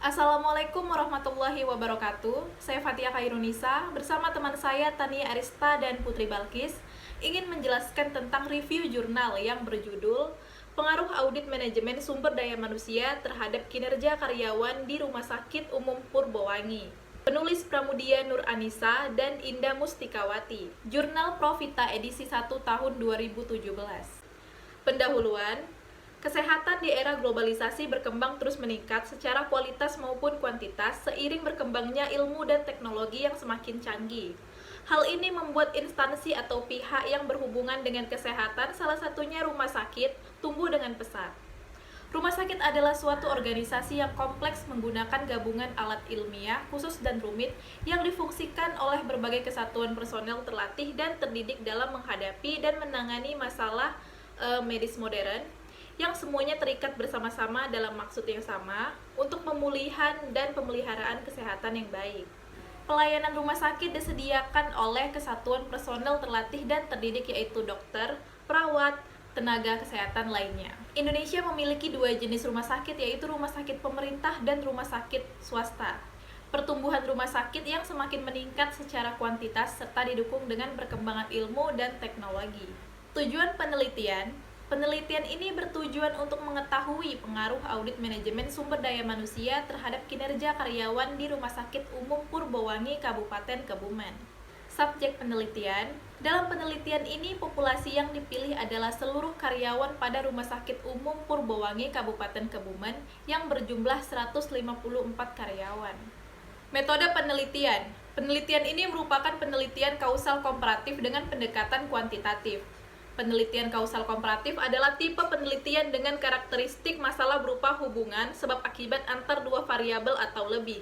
Assalamualaikum warahmatullahi wabarakatuh. Saya Fatia Khairunisa bersama teman saya Tania Arista dan Putri Balkis ingin menjelaskan tentang review jurnal yang berjudul Pengaruh Audit Manajemen Sumber Daya Manusia Terhadap Kinerja Karyawan di Rumah Sakit Umum Purbowangi. Penulis Pramudia Nur Anissa dan Indah Mustikawati. Jurnal Profita edisi 1 tahun 2017. Pendahuluan. Kesehatan di era globalisasi berkembang terus meningkat secara kualitas maupun kuantitas seiring berkembangnya ilmu dan teknologi yang semakin canggih. Hal ini membuat instansi atau pihak yang berhubungan dengan kesehatan, salah satunya rumah sakit, tumbuh dengan pesat. Rumah sakit adalah suatu organisasi yang kompleks menggunakan gabungan alat ilmiah, khusus dan rumit, yang difungsikan oleh berbagai kesatuan personel terlatih dan terdidik dalam menghadapi dan menangani masalah medis modern, yang semuanya terikat bersama-sama dalam maksud yang sama untuk pemulihan dan pemeliharaan kesehatan yang baik. Pelayanan rumah sakit disediakan oleh kesatuan personel terlatih dan terdidik yaitu dokter, perawat, tenaga kesehatan lainnya. Indonesia memiliki dua jenis rumah sakit yaitu rumah sakit pemerintah dan rumah sakit swasta. Pertumbuhan rumah sakit yang semakin meningkat secara kuantitas serta didukung dengan perkembangan ilmu dan teknologi. Tujuan penelitian ini bertujuan untuk mengetahui pengaruh audit manajemen sumber daya manusia terhadap kinerja karyawan di Rumah Sakit Umum Purbowangi, Kabupaten Kebumen. Subjek penelitian. Dalam penelitian ini, populasi yang dipilih adalah seluruh karyawan pada Rumah Sakit Umum Purbowangi, Kabupaten Kebumen yang berjumlah 154 karyawan. Metode penelitian. Penelitian ini merupakan penelitian kausal komparatif dengan pendekatan kuantitatif. Penelitian kausal komparatif adalah tipe penelitian dengan karakteristik masalah berupa hubungan sebab akibat antar dua variabel atau lebih.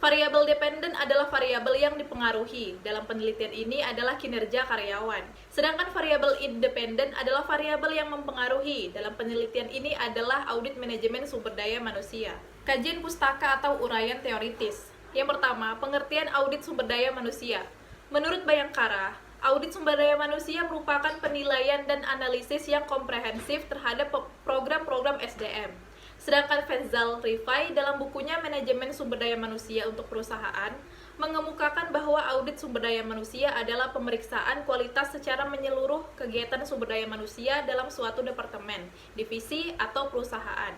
Variabel dependen adalah variabel yang dipengaruhi. Dalam penelitian ini adalah kinerja karyawan. Sedangkan variabel independen adalah variabel yang mempengaruhi. Dalam penelitian ini adalah audit manajemen sumber daya manusia. Kajian pustaka atau uraian teoritis. Yang pertama, pengertian audit sumber daya manusia. Menurut Bayangkara, audit sumber daya manusia merupakan penilaian dan analisis yang komprehensif terhadap program-program SDM. Sedangkan Fenzal Rifai dalam bukunya Manajemen Sumber Daya Manusia untuk Perusahaan mengemukakan bahwa audit sumber daya manusia adalah pemeriksaan kualitas secara menyeluruh kegiatan sumber daya manusia dalam suatu departemen, divisi, atau perusahaan.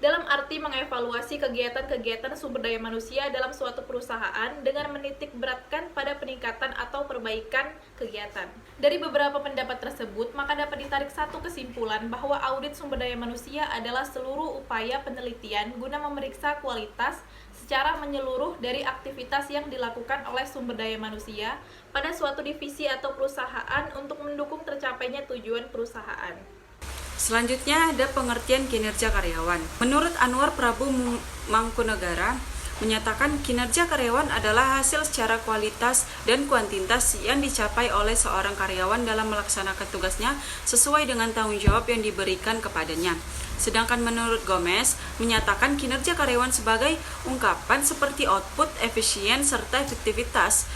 Dalam arti mengevaluasi kegiatan-kegiatan sumber daya manusia dalam suatu perusahaan dengan menitik beratkan pada peningkatan atau perbaikan kegiatan. Dari beberapa pendapat tersebut, maka dapat ditarik satu kesimpulan bahwa audit sumber daya manusia adalah seluruh upaya penelitian guna memeriksa kualitas secara menyeluruh dari aktivitas yang dilakukan oleh sumber daya manusia pada suatu divisi atau perusahaan untuk mendukung tercapainya tujuan perusahaan. Selanjutnya ada pengertian kinerja karyawan. Menurut Anwar Prabu Mangkunegara, menyatakan kinerja karyawan adalah hasil secara kualitas dan kuantitas yang dicapai oleh seorang karyawan dalam melaksanakan tugasnya sesuai dengan tanggung jawab yang diberikan kepadanya. Sedangkan menurut Gomez, menyatakan kinerja karyawan sebagai ungkapan seperti output, efisien, serta efektivitas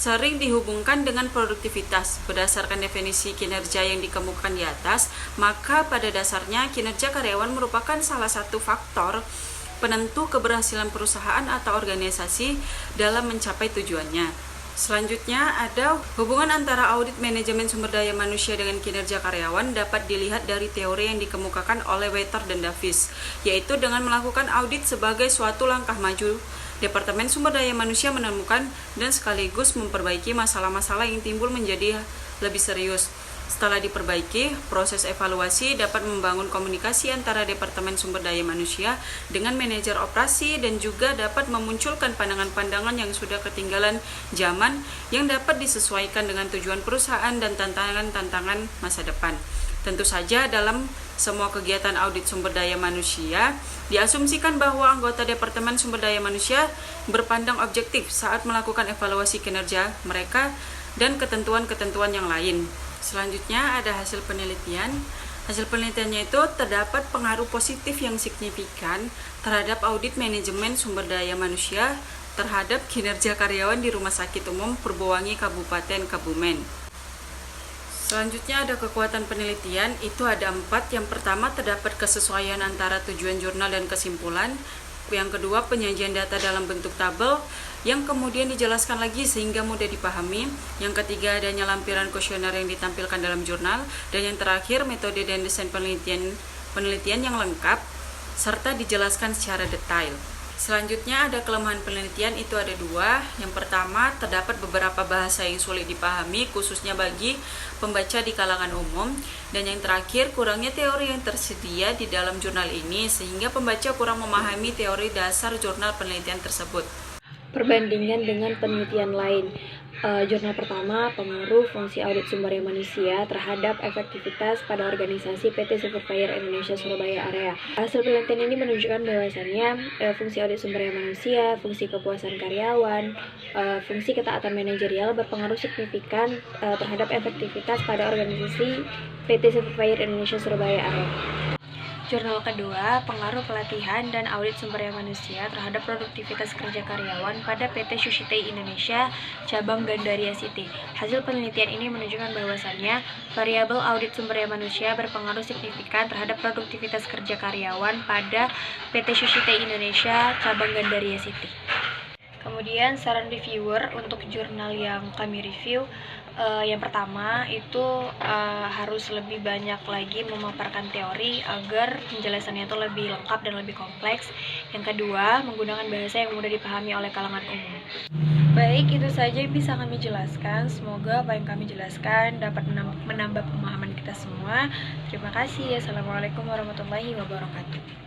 sering dihubungkan dengan produktivitas. Berdasarkan definisi kinerja yang dikemukakan di atas, maka pada dasarnya kinerja karyawan merupakan salah satu faktor penentu keberhasilan perusahaan atau organisasi dalam mencapai tujuannya. Selanjutnya ada hubungan antara audit manajemen sumber daya manusia dengan kinerja karyawan dapat dilihat dari teori yang dikemukakan oleh Wetter dan Davis, yaitu dengan melakukan audit sebagai suatu langkah maju. Departemen Sumber Daya Manusia menemukan dan sekaligus memperbaiki masalah-masalah yang timbul menjadi lebih serius. Setelah diperbaiki, proses evaluasi dapat membangun komunikasi antara Departemen Sumber Daya Manusia dengan manajer operasi dan juga dapat memunculkan pandangan-pandangan yang sudah ketinggalan zaman yang dapat disesuaikan dengan tujuan perusahaan dan tantangan-tantangan masa depan. Tentu saja dalam semua kegiatan audit sumber daya manusia, diasumsikan bahwa anggota Departemen Sumber Daya Manusia berpandang objektif saat melakukan evaluasi kinerja mereka dan ketentuan-ketentuan yang lain. Selanjutnya ada hasil penelitian. Hasil penelitiannya itu terdapat pengaruh positif yang signifikan terhadap audit manajemen sumber daya manusia terhadap kinerja karyawan di Rumah Sakit Umum Purbowangi, Kabupaten Kebumen. Selanjutnya ada kekuatan penelitian, itu ada 4. Yang pertama terdapat kesesuaian antara tujuan jurnal dan kesimpulan. Yang kedua, penyajian data dalam bentuk tabel yang kemudian dijelaskan lagi sehingga mudah dipahami. Yang ketiga, adanya lampiran kuesioner yang ditampilkan dalam jurnal. Dan yang terakhir, metode dan desain penelitian yang lengkap serta dijelaskan secara detail. Selanjutnya ada kelemahan penelitian, itu ada dua. Yang pertama, terdapat beberapa bahasa yang sulit dipahami khususnya bagi pembaca di kalangan umum. Dan yang terakhir, kurangnya teori yang tersedia di dalam jurnal ini sehingga pembaca kurang memahami teori dasar jurnal penelitian tersebut. Perbandingan dengan penelitian lain. Jurnal pertama, pengaruh fungsi audit sumber daya manusia terhadap efektivitas pada organisasi PT Superfire Indonesia Surabaya Area. Hasil penelitian ini menunjukkan bahwasannya fungsi audit sumber daya manusia, fungsi kepuasan karyawan, fungsi ketaatan manajerial berpengaruh signifikan terhadap efektivitas pada organisasi PT Superfire Indonesia Surabaya Area. Jurnal kedua, pengaruh pelatihan dan audit sumber daya manusia terhadap produktivitas kerja karyawan pada PT Sushitei Indonesia cabang Gandaria City. Hasil penelitian ini menunjukkan bahwasannya variabel audit sumber daya manusia berpengaruh signifikan terhadap produktivitas kerja karyawan pada PT Sushitei Indonesia cabang Gandaria City. Kemudian saran reviewer untuk jurnal yang kami review, yang pertama itu harus lebih banyak lagi memaparkan teori agar penjelasannya itu lebih lengkap dan lebih kompleks. Yang kedua, menggunakan bahasa yang mudah dipahami oleh kalangan umum. Baik, itu saja yang bisa kami jelaskan. Semoga apa yang kami jelaskan dapat menambah pemahaman kita semua. Terima kasih. Assalamualaikum warahmatullahi wabarakatuh.